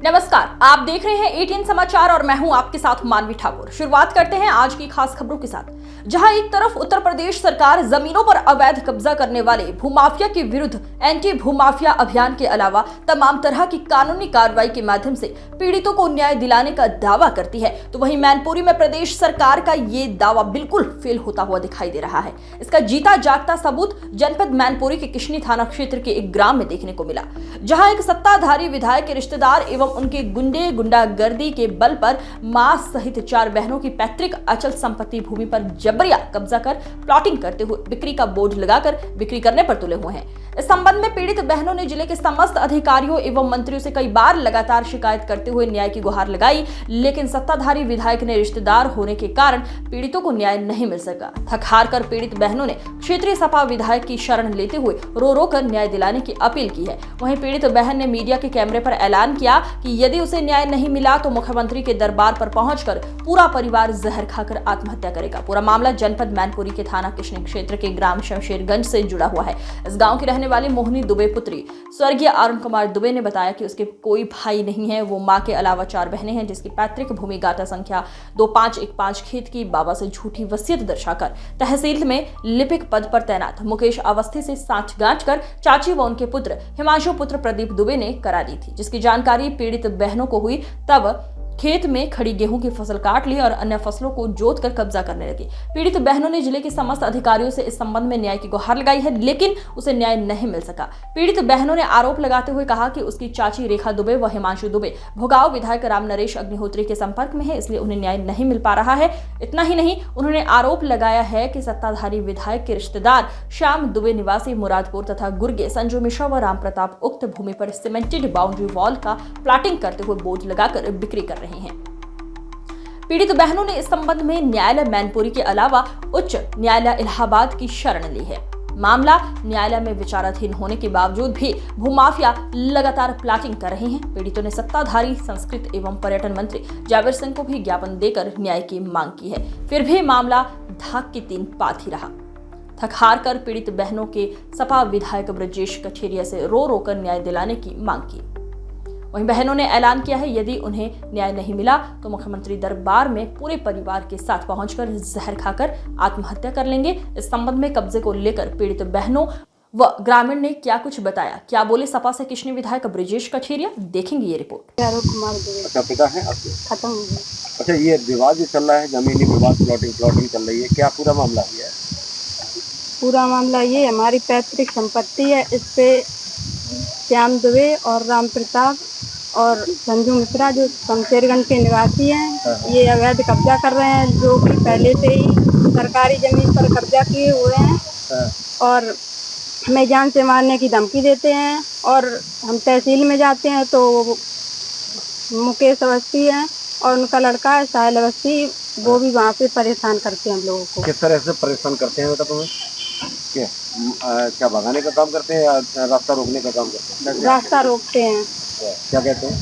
नमस्कार, आप देख रहे हैं 18 समाचार और मैं हूं आपके साथ मानवी ठाकुर। शुरुआत करते हैं आज की खास खबरों के साथ। जहां एक तरफ उत्तर प्रदेश सरकार जमीनों पर अवैध कब्जा करने वाले भूमाफिया के विरुद्ध एंटी भूमाफिया अभियान के अलावा तमाम तरह की कानूनी कार्रवाई के माध्यम से पीड़ितों को न्याय दिलाने का दावा करती है, तो वहीं मैनपुरी में प्रदेश सरकार का ये दावा बिल्कुल फेल होता हुआ दिखाई दे रहा है। इसका जीता जागता सबूत जनपद मैनपुरी के किशनी थाना क्षेत्र के एक ग्राम में देखने को मिला, जहां एक सत्ताधारी विधायक के रिश्तेदार एवं उनके गुंडागर्दी के बल पर मां सहित 4 बहनों की पैतृक अचल संपत्ति भूमि पर जबरिया कब्जा कर प्लॉटिंग करते हुए बिक्री का बोर्ड लगाकर बिक्री करने पर तुले हुए हैं। इस संबंध में पीड़ित बहनों ने जिले के समस्त अधिकारियों एवं मंत्रियों से कई बार लगातार शिकायत करते हुए न्याय की गुहार लगाई, लेकिन सत्ताधारी विधायक ने रिश्तेदार होने के कारण पीड़ितों को न्याय नहीं मिल सका। थक हार कर पीड़ित बहनों ने क्षेत्रीय सपा विधायक की शरण लेते हुए रो रो कर न्याय दिलाने की अपील की है। वहीं पीड़ित बहन ने मीडिया के कैमरे पर ऐलान किया कि यदि उसे न्याय नहीं मिला तो मुख्यमंत्री के दरबार पर पहुंचकर पूरा परिवार जहर खाकर आत्महत्या करेगा। पूरा मामला जनपद मैनपुरी के थाना किशनी क्षेत्र के ग्राम शमशेरगंज से जुड़ा हुआ है। इस गांव की रहने वाली मोहिनी दुबे पुत्री स्वर्गीय अरुण कुमार दुबे ने बताया कि उसके कोई भाई नहीं है। वो मां के अलावा 4 बहनें हैं, जिसकी पैतृक भूमि गाटा संख्या 2515 खेत की बाबा से झूठी वसीयत दर्शाकर तहसील में लिपिक पद पर तैनात मुकेश अवस्थी से साठगांठ कर चाची व उनके पुत्र हिमांशु पुत्र प्रदीप दुबे ने करा दी थी, जिसकी जानकारी पीड़ित बहनों को हुई तब खेत में खड़ी गेहूं की फसल काट ली और अन्य फसलों को जोत कर कब्जा करने लगी। पीड़ित बहनों ने जिले के समस्त अधिकारियों से इस संबंध में न्याय की गुहार लगाई है, लेकिन उसे न्याय नहीं मिल सका। पीड़ित बहनों ने आरोप लगाते हुए कहा कि उसकी चाची रेखा दुबे व हिमांशु दुबे भोगाव विधायक राम नरेश अग्निहोत्री के संपर्क में है, इसलिए उन्हें न्याय नहीं मिल पा रहा है। इतना ही नहीं, उन्होंने आरोप लगाया है कि सत्ताधारी विधायक के रिश्तेदार श्याम दुबे निवासी मुरादपुर तथा गुर्गे संजू मिश्रा व राम प्रताप उक्त भूमि पर सीमेंटेड बाउंड्री वॉल का प्लाटिंग करते हुए बोर्ड लगाकर बिक्री कर रहे हैं। पीड़ित बहनों ने इस संबंध में न्यायालय मैनपुरी के अलावा उच्च न्यायालय इलाहाबाद की शरण ली है। मामला न्यायालय में विचाराधीन होने के बावजूद भी भूमाफिया लगातार प्लाटिंग कर रहे हैं। पीड़ितों ने सत्ताधारी संस्कृति एवं पर्यटन मंत्री जावेर सिंह को भी ज्ञापन देकर न्याय की मांग की है, फिर भी मामला धाक की 3 पात ही रहा। थक हार कर पीड़ित बहनों के सपा विधायक ब्रजेश कठेरिया से रो रो कर न्याय दिलाने की मांग की। वहीं बहनों ने ऐलान किया है, यदि उन्हें न्याय नहीं मिला तो मुख्यमंत्री दरबार में पूरे परिवार के साथ पहुंचकर जहर खाकर आत्महत्या कर लेंगे। इस संबंध में कब्जे को लेकर पीड़ित बहनों व ग्रामीण ने क्या कुछ बताया, क्या बोले सपा से किशनी विधायक ब्रजेश कठेरिया, देखेंगे ये रिपोर्ट। अच्छा, पिता है आपके? खत्म हो गया। अच्छा, ये विवाद जो चल रहा है, जमीनी विवाद, प्लॉटिंग चल रही है, क्या पूरा मामला है? पूरा मामला ये हमारी पैतृक संपत्ति है, इस पे श्याम दुबे और राम प्रताप और संजू मिश्रा जो शमशेरगंज के निवासी हैं, ये अवैध कब्जा कर रहे हैं, जो कि पहले से ही सरकारी जमीन पर कब्जा किए हुए हैं और हमें जान से मारने की धमकी देते हैं। और हम तहसील में जाते हैं तो मुकेश अवस्थी हैं और उनका लड़का है साहिल अवस्थी, वो भी वहाँ पे परेशान करते हैं हम लोगों को। किस तरह से परेशान करते हैं बेटा तुम्हें? क्या भगाने का काम करते हैं या रास्ता रोकने का काम करते हैं? रास्ता रोकते हैं। क्या कहते हैं?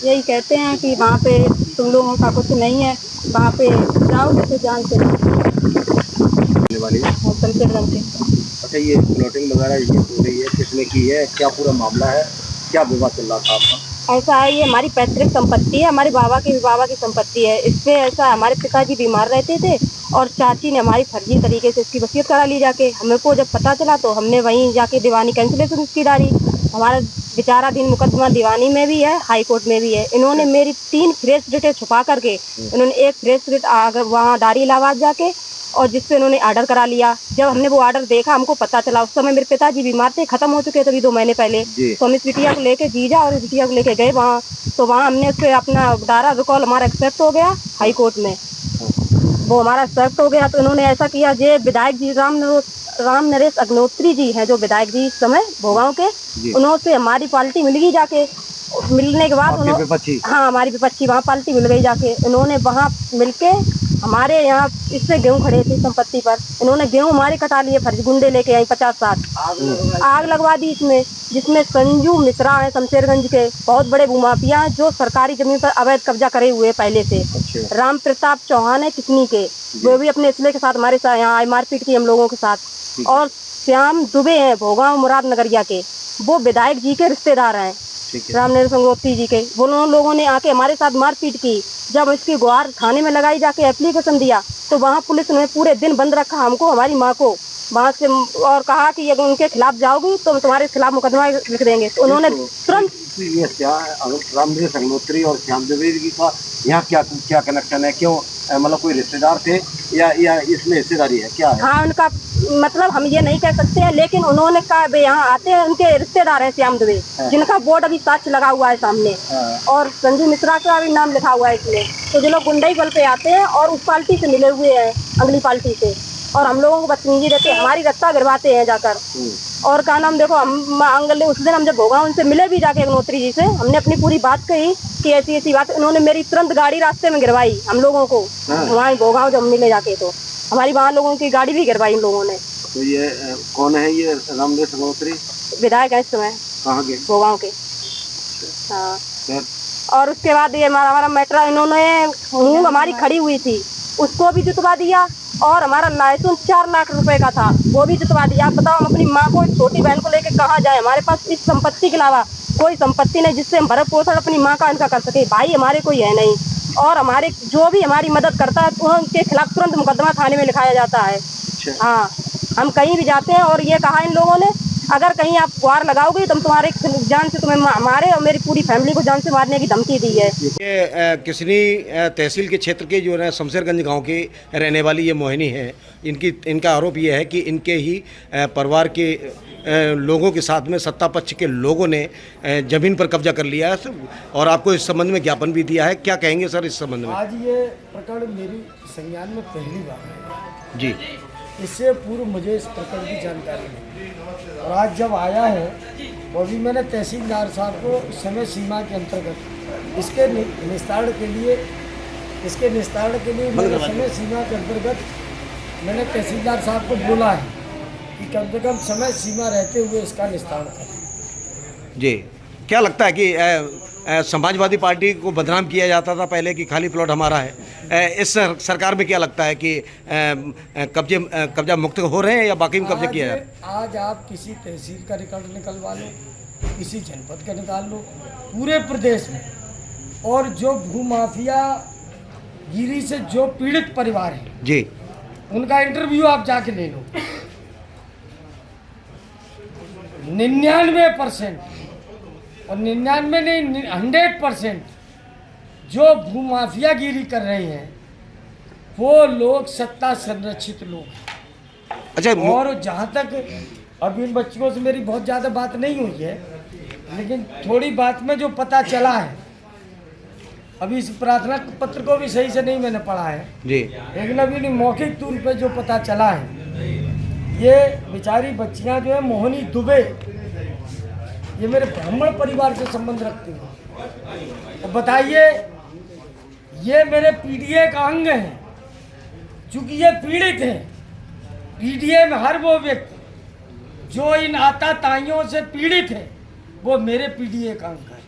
यही कहते हैं कि वहाँ पे तुम लोगों का कुछ नहीं है, वहाँ पे जाओगे तो जान से वाली शमशेरगंज। अच्छा, ये प्लॉटिंग वगैरह ये हो रही है, किसने की है, क्या पूरा मामला है, क्या विवाद चल रहा था आपका? ऐसा है, ये हमारी पैतृक संपत्ति है, हमारे बाबा की संपत्ति है। इससे ऐसा हमारे पिताजी बीमार रहते थे और चाची ने हमारी फर्जी तरीके से इसकी वसीयत करा ली जाके। हमें को जब पता चला तो हमने वहीं जाके दीवानी कैंसिलेशन इसकी डाली। हमारा विचाराधीन मुकदमा दीवानी में भी है, हाई कोर्ट में भी है। इन्होंने मेरी 3 फ्रेश रिटें छुपा करके इन्होंने एक फ्रेश रिट वहाँ डारी इलाहाबाद जाके, और जिससे उन्होंने ऑर्डर करा लिया। जब हमने वो ऑर्डर देखा, हमको पता चला उस समय मेरे पिताजी बीमार थे, खत्म हो चुके थे अभी 2 महीने पहले। तो हम इस बिटिया को लेके जीजा और इस बिटिया को लेके गए वहाँ, तो वहाँ हमने उससे अपना डारा रिकॉल हमारा एक्सेप्ट हो गया हाई कोर्ट में, वो हमारा एक्सेप्ट हो गया। तो इन्होंने ऐसा किया, जे विधायक जी राम नरेश अग्निहोत्री जी हैं, जो विधायक जी इस समय भोगांव के, उन्होंने हमारी पार्टी मिल गई जाके। मिलने के बाद हाँ, हमारी विपक्षी वहाँ पार्टी मिल गई जाके। इन्होंने वहाँ मिलके हमारे यहाँ इससे गेहूँ खड़े थे संपत्ति पर, इन्होंने गेहूँ हमारे कटा लिए, फर्जी गुंडे लेके आई 50-60 आग लगवा दी इसमें, जिसमें संजू मिश्रा है शमशेरगंज के, बहुत बड़े भूमाफिया हैं जो सरकारी जमीन पर अवैध कब्जा करे हुए पहले से। राम प्रताप चौहान है किशनी के, वो भी अपने इसले के साथ हमारे साथ यहाँ मारपीट की हम लोगों के साथ। और श्याम दुबे हैं भोगांव मुराद नगरिया के, वो विधायक जी के रिश्तेदार हैं। ठीक है। रामनगर संगोत्री जी के, वो लोगों ने आके हमारे साथ मारपीट की। जब इसकी गुहार थाने में लगाई, जाके एप्लीकेशन दिया, तो वहाँ पुलिस ने पूरे दिन बंद रखा हमको, हमारी माँ को वहाँ से, और कहा कि अगर उनके खिलाफ जाओगी तो तुम्हारे खिलाफ मुकदमा लिख देंगे। तो उन्होंने तुरंत, ये क्या रामनगर संगोत्री और श्याम द्विवेदी का यहाँ क्या क्या कनेक्शन है? क्यों मतलब कोई रिश्तेदार थे या इसमें हिस्सेदारी है, क्या है? हाँ, उनका मतलब हम ये नहीं कह सकते हैं, लेकिन उन्होंने कहा भाई यहाँ आते हैं, उनके रिश्तेदार हैं श्याम दुबे, जिनका बोर्ड अभी साक्ष्य लगा हुआ है सामने, और संजू मिश्रा का भी नाम लिखा हुआ है इसमें। तो जो लोग गुंडई बल पे आते हैं और उस पार्टी से मिले हुए हैं, अगली पार्टी से, और हम लोगों को बदतमीजी देते हैं, हमारी रस्ता गिरवाते हैं जाकर। और का नाम देखो, हम अंगले उस दिन हम जब भोगा उनसे मिले भी जाके अग्नोत्री जी से, हमने अपनी पूरी बात कही कि ऐसी ऐसी बात। उन्होंने मेरी तुरंत गाड़ी रास्ते में गिरवाई हम लोगों को, वहाँ भोगांव जब मिले जाके, तो हमारी वहाँ लोगों की गाड़ी भी गिरवाई इन लोगों ने। तो ये कौन है ये रामनगर संगोत्री? विधायक है इस समय कहाँ के? भोगांव के। हाँ, और उसके बाद ये हमारा मैटर, इन्होंने मूंग हमारी खड़ी हुई थी उसको भी जुतवा दिया, और हमारा लाइसेंस 4 लाख रुपए का था वो भी जुतवा दिया। आप बताओ, हम अपनी माँ को, छोटी बहन को लेके कहाँ जाए? हमारे पास इस संपत्ति के अलावा कोई संपत्ति नहीं जिससे हम भरण पोषण अपनी माँ का इनका कर सके। भाई हमारे कोई है नहीं, और हमारे जो भी हमारी मदद करता है तो उनके खिलाफ तुरंत मुकदमा थाने में लिखाया जाता है। हाँ, हम कहीं भी जाते हैं और ये कहा इन लोगों ने, अगर कहीं आप गुहार लगाओगे तो हम तुम्हारे जान से, तुम्हें हमारे और मेरी पूरी फैमिली को जान से मारने की धमकी दी है। ये किसनी तहसील के क्षेत्र के जो है शमशेरगंज गांव की रहने वाली ये मोहिनी है। इनका आरोप ये है कि इनके ही परिवार के लोगों के साथ में सत्ता पक्ष के लोगों ने ज़मीन पर कब्जा कर लिया है, और आपको इस संबंध में ज्ञापन भी दिया है। क्या कहेंगे सर इस संबंध में? आज ये प्रकरण मेरी संज्ञान में पहली बार है जी, इससे पूर्व मुझे इस प्रकरण की जानकारी नहीं, और आज जब आया है वो भी मैंने तहसीलदार साहब को समय सीमा के अंतर्गत इसके निस्तारण के लिए मैंने समय सीमा के अंतर्गत मैंने तहसीलदार साहब को बोला है कि कम से कम समय सीमा रहते हुए इसका निस्तारण करें। जी। क्या लगता है कि समाजवादी पार्टी को बदनाम किया जाता था पहले कि खाली प्लॉट हमारा है, इस सरकार में क्या लगता है कि कब्जा मुक्त हो रहे हैं या बाकी में कब्जा किया जा रहा है? आज आप किसी तहसील का रिकॉर्ड निकलवा लो, किसी जनपद का निकाल लो, पूरे प्रदेश में, और जो भूमाफिया गिरी से जो पीड़ित परिवार है जी, उनका इंटरव्यू आप जाके ले लो। 99% और 99 नहीं 100% जो भूमाफियागिरी कर रहे हैं वो लोग सत्ता संरक्षित लोग हैं। अच्छा, और जहाँ तक अब इन बच्चों से मेरी बहुत ज़्यादा बात नहीं हुई है, लेकिन थोड़ी बात में जो पता चला है, अभी इस प्रार्थना पत्र को भी सही से नहीं मैंने पढ़ा है जी, लेकिन अभी मौखिक तौर पे जो पता चला है, ये बेचारी बच्चियां जो है मोहिनी दुबे, ये मेरे ब्राह्मण परिवार से संबंध रखती हैं। तो बताइए, ये मेरे पीडीए का अंग है, चूंकि ये पीड़ित है। पीडीए में हर वो व्यक्ति जो इन आताताइयों से पीड़ित है वो मेरे पीडीए का अंग है।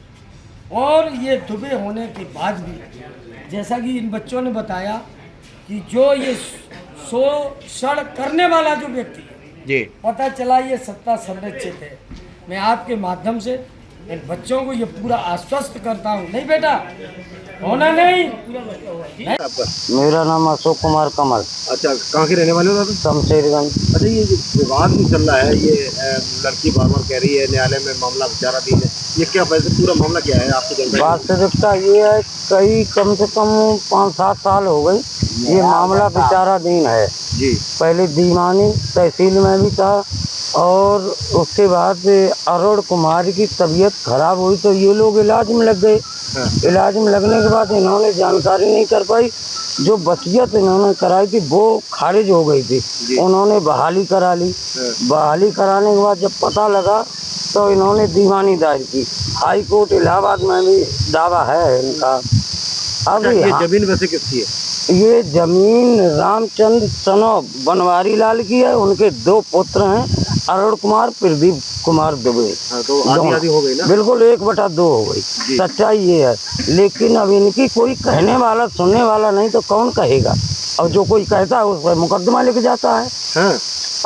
और ये दुबे होने के बाद भी, जैसा कि इन बच्चों ने बताया कि जो ये शोषण करने वाला जो व्यक्ति है जी, पता चला ये सत्ता संरक्षित है। मैं आपके माध्यम से इन बच्चों को ये पूरा आश्वस्त करता हूँ, नहीं बेटा होना नहीं। मेरा नाम अशोक कुमार कमल। अच्छा, कहाँ के रहने वाले हो दादा? शमशेरगंज। अच्छा, ये जो विवाद भी चल रहा है, ये लड़की बार बार कह रही है न्यायालय में मामला विचाराधीन है, ये क्या वैसे पूरा मामला क्या है आपको जानकारी? वास्तविकता ये है, कम से कम 5-7 साल हो गई ये मामला विचाराधीन है जी। पहले दीवानी तहसील में भी था, और उसके बाद अरुण कुमार की तबीयत खराब हुई तो ये लोग इलाज में लग गए। इलाज में लगने के बाद इन्होंने जानकारी नहीं कर पाई, जो वसीयत इन्होंने कराई थी वो खारिज हो गई थी। उन्होंने बहाली करा ली। बहाली कराने के बाद जब पता लगा तो इन्होंने दीवानी दायर की। हाई कोर्ट इलाहाबाद में भी दावा है इनका। अब ये जमीन वैसे किसकी है? ये जमीन रामचंद्र सनो बनवारी लाल की है। उनके 2 पुत्र हैं, अरुण कुमार, प्रदीप कुमार दुबे। तो आधी हो गई ना? बिल्कुल 1/2 हो गई। सच्चाई ये है, लेकिन अब इनकी कोई कहने वाला सुनने वाला नहीं तो कौन कहेगा। और जो कोई कहता है उस पर मुकदमा लेके जाता है।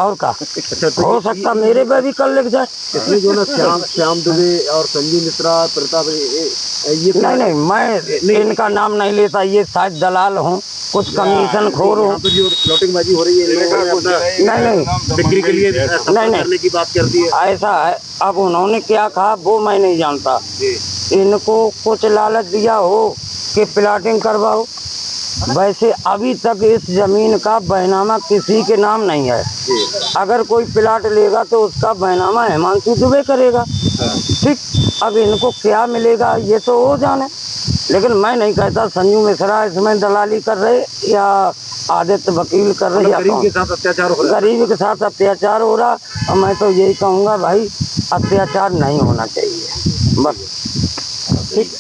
और का अच्छा, तो हो सकता मेरे पे भी कल लिख जाए। इसमें जो ना श्याम दुबे और संजू मिश्रा, प्रताप, ये नहीं नहीं, मैं इनका नाम नहीं लेता, ये शायद दलाल हूँ, कुछ कमीशन खोर हूँ। यहाँ पे जो प्लॉटिंग हो रही है, इन लोगों ने अपना नहीं बिक्री के लिए नहीं करने की बात कर दी है। ऐसा है, अब उन्होंने क्या कहा वो मैं नहीं जानता। इनको कुछ लालच दिया हो कि प्लाटिंग करवाओ, वैसे अभी तक इस जमीन का बैनामा किसी के नाम नहीं है। अगर कोई प्लाट लेगा तो उसका बैनामा हिमांशु दुबे करेगा, ठीक। अब इनको क्या मिलेगा ये तो वो जाने, लेकिन मैं नहीं कहता संजू मिश्रा इसमें दलाली कर रहे या आदित्य वकील कर रहे, या गरीब के साथ अत्याचार हो रहा है। गरीब के साथ अत्याचार हो रहा। और मैं तो यही कहूँगा भाई, अत्याचार नहीं होना चाहिए, बस, ठीक।